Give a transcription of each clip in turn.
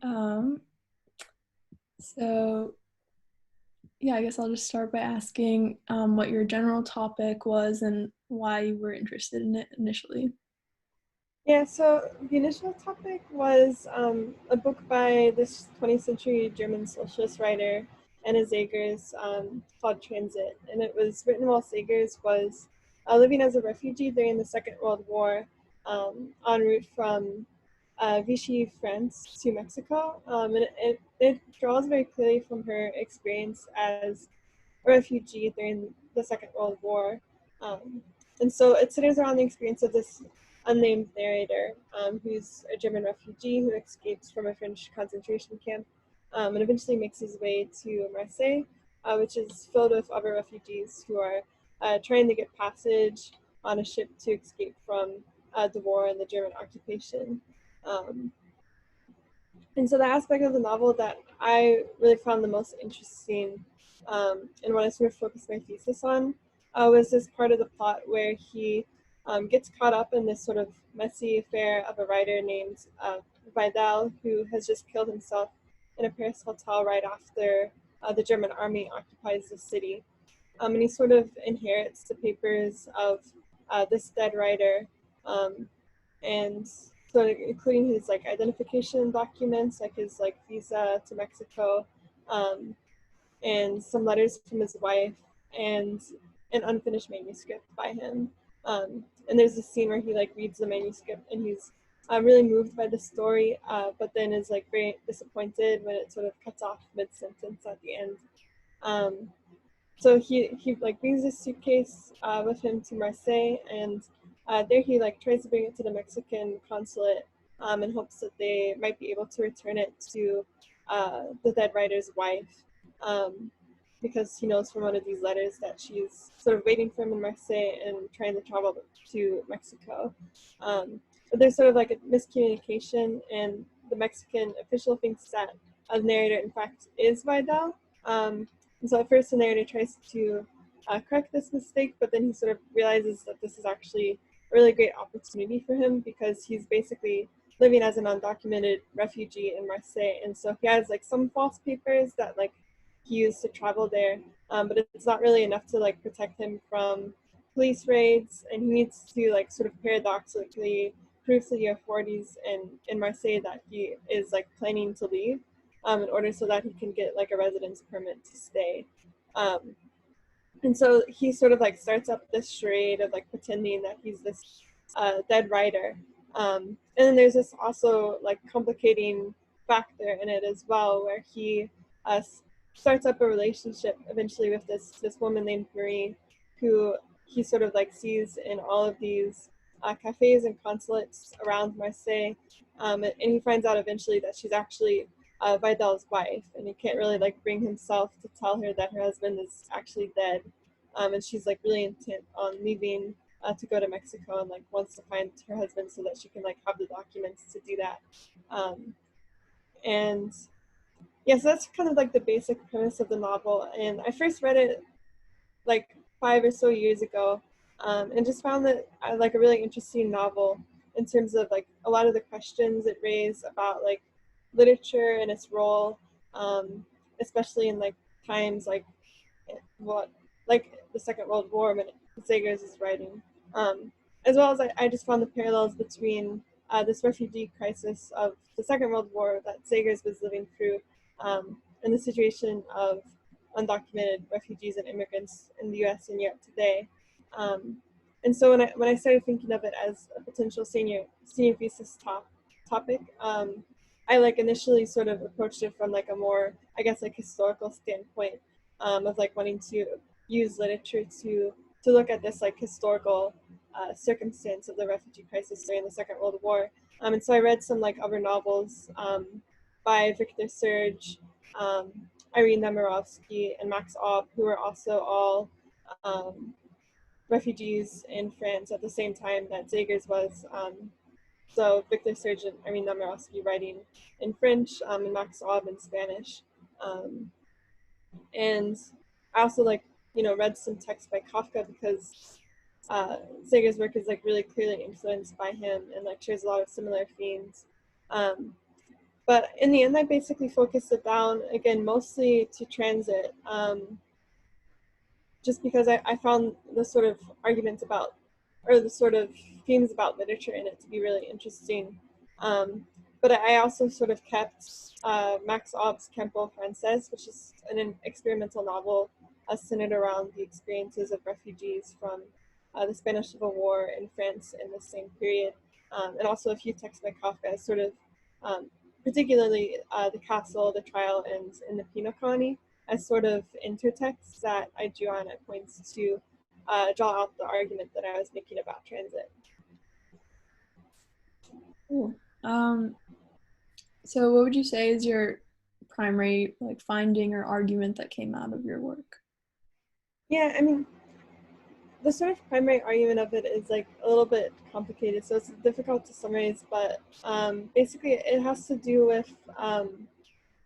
Um, so yeah, I guess I'll just start by asking what your general topic was and why you were interested in it initially. Yeah, so the initial topic was a book by this 20th century German socialist writer, Anna Segers, called Transit. And it was written while Segers was living as a refugee during the Second World War en route from Vichy, France to Mexico. And it draws very clearly from her experience as a refugee during the Second World War. Um, and so it centers around the experience of this unnamed narrator who's a German refugee who escapes from a French concentration camp and eventually makes his way to Marseille, which is filled with other refugees who are trying to get passage on a ship to escape from the war and the German occupation. Um, and so the aspect of the novel that I really found the most interesting and what I sort of focused my thesis on was this part of the plot where he gets caught up in this sort of messy affair of a writer named Vidal, who has just killed himself in a Paris hotel right after the German army occupies the city. And he sort of inherits the papers of this dead writer, um, and so including his like identification documents, like his like visa to Mexico, um, and some letters from his wife, and an unfinished manuscript by him. And there's a scene where he like reads the manuscript and he's really moved by the story, but then is like very disappointed when it sort of cuts off mid sentence at the end. Um, so he like brings this suitcase with him to Marseille, and there he like tries to bring it to the Mexican consulate in hopes that they might be able to return it to the dead writer's wife, um, because he knows from one of these letters that she's sort of waiting for him in Marseille and trying to travel to Mexico. But there's sort of like a miscommunication, and the Mexican official thinks that the narrator, in fact, is Vidal. And so at first the narrator tries to correct this mistake, but then he sort of realizes that this is actually a really great opportunity for him because he's basically living as an undocumented refugee in Marseille. And so he has like some false papers that like he used to travel there, but it's not really enough to like protect him from police raids. And he needs to like sort of paradoxically prove to the authorities in Marseille that he is like planning to leave in order so that he can get like a residence permit to stay. Um, and so he sort of like starts up this charade of like pretending that he's this dead writer. And then there's this also like complicating factor in it as well, where he uh, starts up a relationship eventually with this woman named Marie, who he sort of like sees in all of these cafes and consulates around Marseille, and he finds out eventually that she's actually Vidal's wife, and he can't really like bring himself to tell her that her husband is actually dead. And she's like really intent on leaving to go to Mexico and like wants to find her husband so that she can like have the documents to do that. Um, and yeah, so that's kind of like the basic premise of the novel. And I first read it like 5 or so years ago, and just found that like a really interesting novel in terms of like a lot of the questions it raised about like literature and its role, um, especially in like times what like the Second World War when Segers is writing, as well as I just found the parallels between this refugee crisis of the Second World War that Segers was living through, and the situation of undocumented refugees and immigrants in the U.S. and Europe today. Um, and so when I started thinking of it as a potential senior thesis topic, I like initially sort of approached it from like a more, I guess, like historical standpoint, of like wanting to use literature to look at this like historical circumstance of the refugee crisis during the Second World War. And so I read some like other novels by Victor Serge, um, Irene Nemirovsky, and Max Aub, who were also all um, refugees in France at the same time that Zegers was. So Victor Serge and Irene Nemirovsky writing in French, and Max Aub in Spanish. Um, and I also like read some text by Kafka because Sager's work is like really clearly influenced by him and like shares a lot of similar themes. Um, But in the end, I basically focused it down, again, mostly to transit, just because I found the sort of arguments about, or the sort of themes about literature in it to be really interesting. Um, but I also sort of kept Max Aub's Campo Frances, which is an experimental novel centered around the experiences of refugees from the Spanish Civil War in France in the same period, and also a few texts by Kafka, sort of particularly The Castle, The Trial, and In the Penal Colony, as sort of intertexts that I drew on at points to draw out the argument that I was making about transit. Cool. So what would you say is your primary like finding or argument that came out of your work? Yeah, I mean, the sort of primary argument of it is like a little bit complicated, so it's difficult to summarize, but basically it has to do with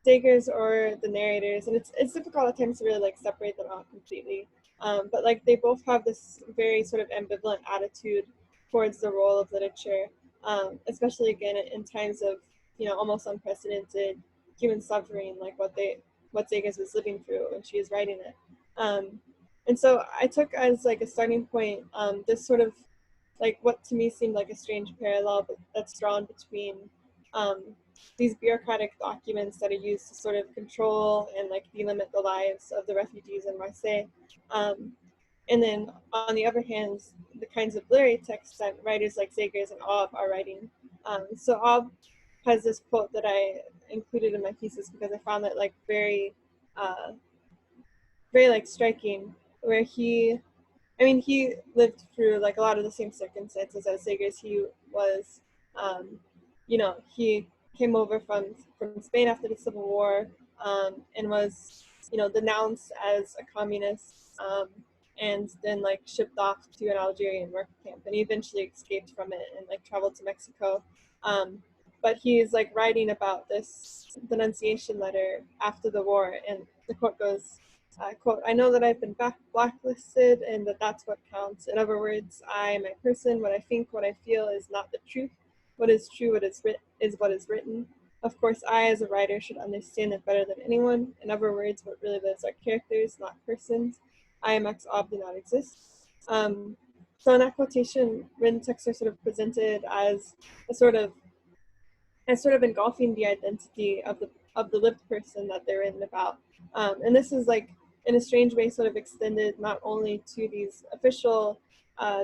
Segher's or the narrators, and it's difficult at times to really like separate them out completely. But like they both have this very sort of ambivalent attitude towards the role of literature, especially again in times of almost unprecedented human suffering, like what Segher's was living through when she was writing it. And so I took as like a starting point this sort of like what to me seemed like a strange parallel, but that's drawn between um, these bureaucratic documents that are used to sort of control and like delimit the lives of the refugees in Marseille. Um, and then on the other hand, the kinds of literary texts that writers like Segers and Aub are writing. So Aub has this quote that I included in my thesis because I found it like very like striking, where he lived through like a lot of the same circumstances as Segers. He was, he came over from Spain after the Civil War, and was, denounced as a communist, and then like shipped off to an Algerian work camp, and he eventually escaped from it and like traveled to Mexico. Um, but he's like writing about this denunciation letter after the war, and the quote goes, quote, "I know that I've been blacklisted and that that's what counts. In other words, I am a person. What I think, what I feel is not the truth. What is true, is what is written. Of course, I, as a writer, should understand it better than anyone. In other words, what really lives are characters, not persons. I am ex ob do not exist." Um, so in that quotation, written texts are sort of presented as a sort of engulfing the identity of the lived person that they're written about. And this is like in a strange way sort of extended not only to these official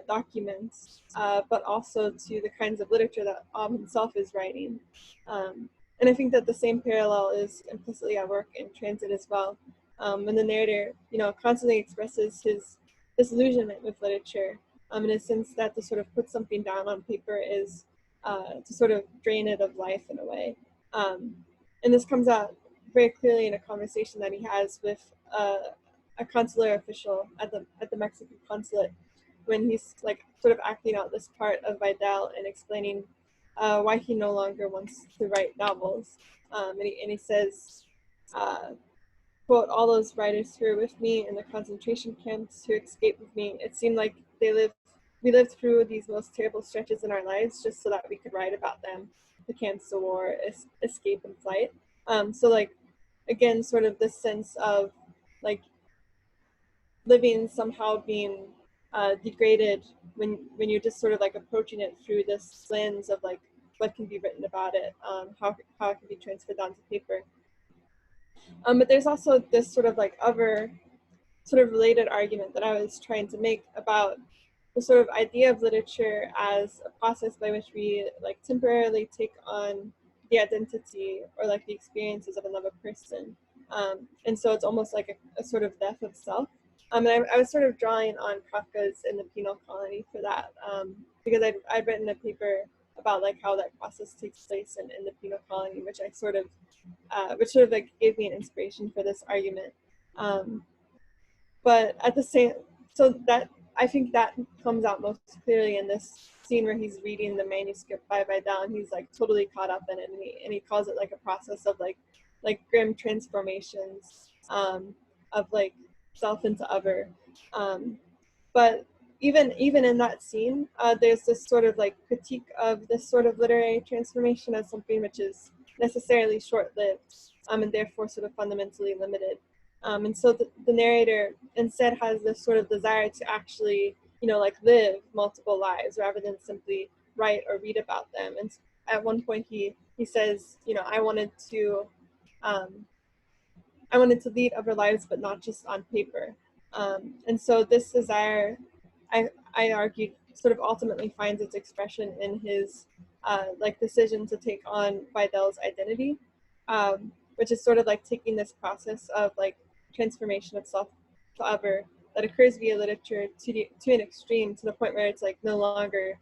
documents, but also to the kinds of literature that himself is writing. And I think that the same parallel is implicitly at work in transit as well. When the narrator, constantly expresses his disillusionment with literature, in a sense that to sort of put something down on paper is to sort of drain it of life in a way. Um, and this comes out very clearly in a conversation that he has with a consular official at the Mexican consulate, when he's like sort of acting out this part of Vidal and explaining why he no longer wants to write novels. And he says, quote, "All those writers who were with me in the concentration camps who escaped with me, it seemed like we lived through these most terrible stretches in our lives just so that we could write about them. The camps, the war, escape, and flight." So like, again, sort of this sense of like living somehow being degraded when you're just sort of like approaching it through this lens of like what can be written about it, how it can be transferred onto paper. But there's also this sort of like other sort of related argument that I was trying to make about the sort of idea of literature as a process by which we like temporarily take on the identity or like the experiences of another person. And so it's almost like a sort of death of self. And I was sort of drawing on Kafka's In the Penal Colony for that, because I'd written a paper about like how that process takes place in the penal colony, which which sort of like gave me an inspiration for this argument. Um, but at the same, so that I think that comes out most clearly in this scene where he's reading the manuscript by Vidal, and he's like totally caught up in it, and he calls it like a process of like grim transformations, of like self into other. But even in that scene, there's this sort of like critique of this sort of literary transformation as something which is necessarily short-lived, and therefore sort of fundamentally limited. And so the narrator instead has this sort of desire to actually, like live multiple lives rather than simply write or read about them. And at one point he says, um, I wanted to lead other lives, but not just on paper. And so this desire, I argued, sort of ultimately finds its expression in his like decision to take on Vidal's identity, which is sort of like taking this process of like transformation of self to other that occurs via literature to an extreme, to the point where it's like no longer,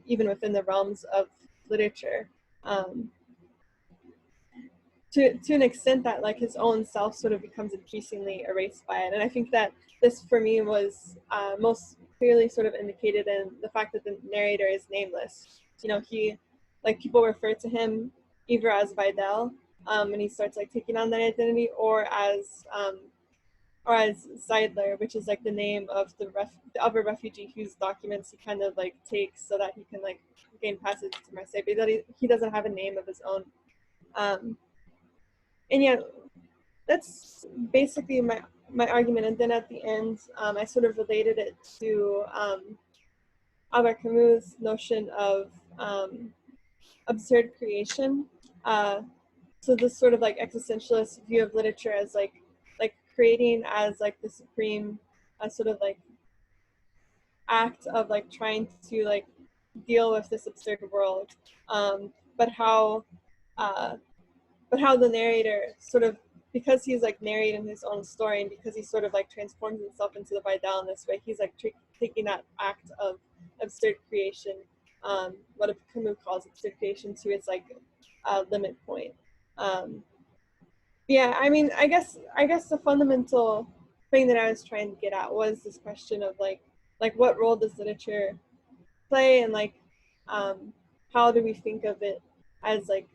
even within the realms of literature. Um, to an extent that like his own self sort of becomes increasingly erased by it. And I think that this for me was most clearly sort of indicated in the fact that the narrator is nameless. He, like, people refer to him either as Vidal, and he starts like taking on that identity, or as Seidler, which is like the name of the other refugee whose documents he kind of like takes so that he can like gain passage to Marseille, but that he doesn't have a name of his own. And yeah, that's basically my argument. And then at the end, I sort of related it to Albert Camus' notion of absurd creation. So this sort of like existentialist view of literature as like creating as like the supreme sort of like act of like trying to like deal with this absurd world, but how uh, the narrator sort of, because he's like narrating his own story, and because he sort of like transforms himself into the Vidal in this way, he's like taking that act of absurd creation, what Camus calls absurd creation, to its like limit point. Yeah, I mean, I guess the fundamental thing that I was trying to get at was this question of like what role does literature play, and like how do we think of it as like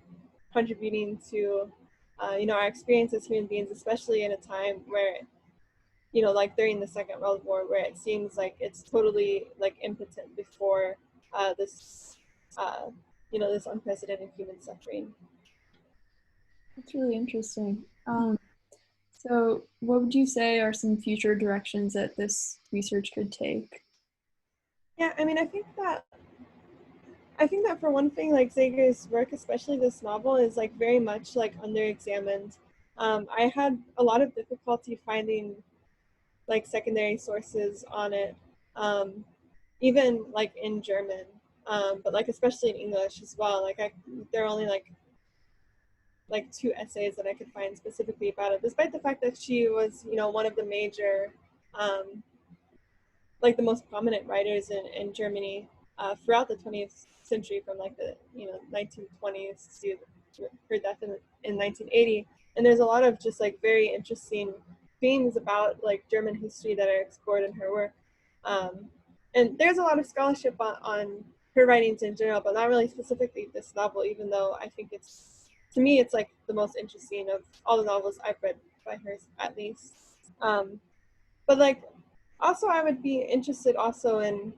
contributing to our experience as human beings, especially in a time where, like during the Second World War, where it seems like it's totally like impotent before this this unprecedented human suffering. That's really interesting. So, what would you say are some future directions that this research could take? Yeah, I mean, I think that for one thing, like Segher's work, especially this novel, is like very much like under-examined. I had a lot of difficulty finding like secondary sources on it, um, even like in German, but like especially in English as well. There are only like 2 essays that I could find specifically about it, despite the fact that she was, one of the major um, like the most prominent writers in Germany throughout the 20th century, from like the 1920s to her death in 1980. And there's a lot of just like very interesting themes about like German history that are explored in her work. Um, and there's a lot of scholarship on her writings in general, but not really specifically this novel, even though I think to me, it's like the most interesting of all the novels I've read by her, at least. Um, but like, also I would be interested also in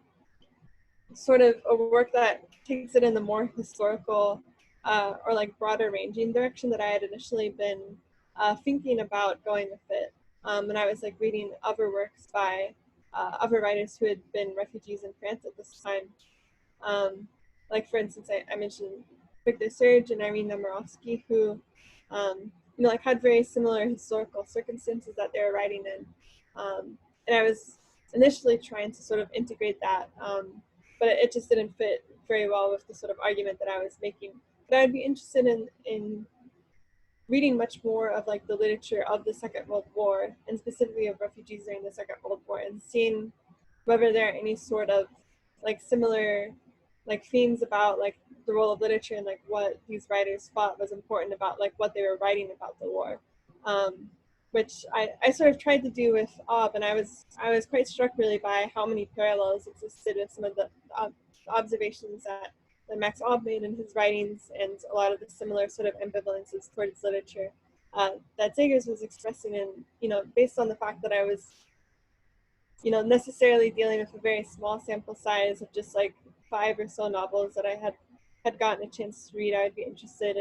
sort of a work that takes it in the more historical or like broader ranging direction that I had initially been thinking about going with it. And I was like reading other works by other writers who had been refugees in France at this time. Like for instance, I mentioned Victor Serge and Irene Nemirovsky, who like had very similar historical circumstances that they were writing in. And I was initially trying to sort of integrate that, but it just didn't fit very well with the sort of argument that I was making. But I'd be interested in reading much more of like the literature of the Second World War, and specifically of refugees during the Second World War, and seeing whether there are any sort of like similar like themes about like the role of literature and like what these writers thought was important about like what they were writing about the war, which I sort of tried to do with Ob, and I was quite struck really by how many parallels existed with some of the observations that Max Ob made in his writings, and a lot of the similar sort of ambivalences towards literature that Segers was expressing, in based on the fact that I was necessarily dealing with a very small sample size of just like 5 or so novels that I had had gotten a chance to read, I would be interested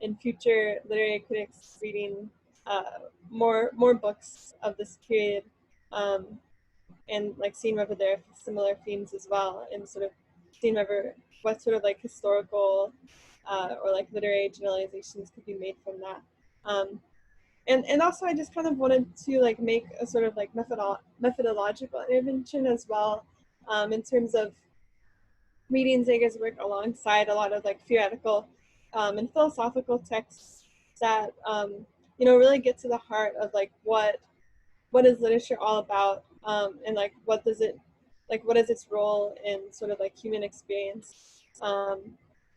in future literary critics reading more books of this period, um, and like seeing whether there are similar themes as well, and sort of seeing whether what sort of like historical or like literary generalizations could be made from that. And also I just kind of wanted to like make a sort of like methodological intervention as well, in terms of reading Segher's work alongside a lot of like theoretical and philosophical texts that really get to the heart of like what is literature all about, and like what is its role in sort of like human experience, um,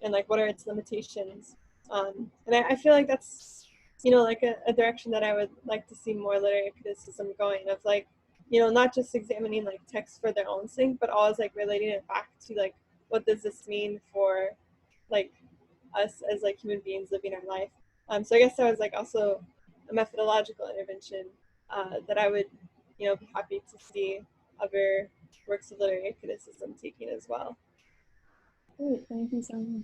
and like what are its limitations, and I feel like that's like a direction that I would like to see more literary criticism going, of like not just examining like text for their own sake, but always like relating it back to like what does this mean for like us as like human beings living our life. So I guess that was like also a methodological intervention that I would be happy to see other works of literary criticism taking as well. Great, thank you so much.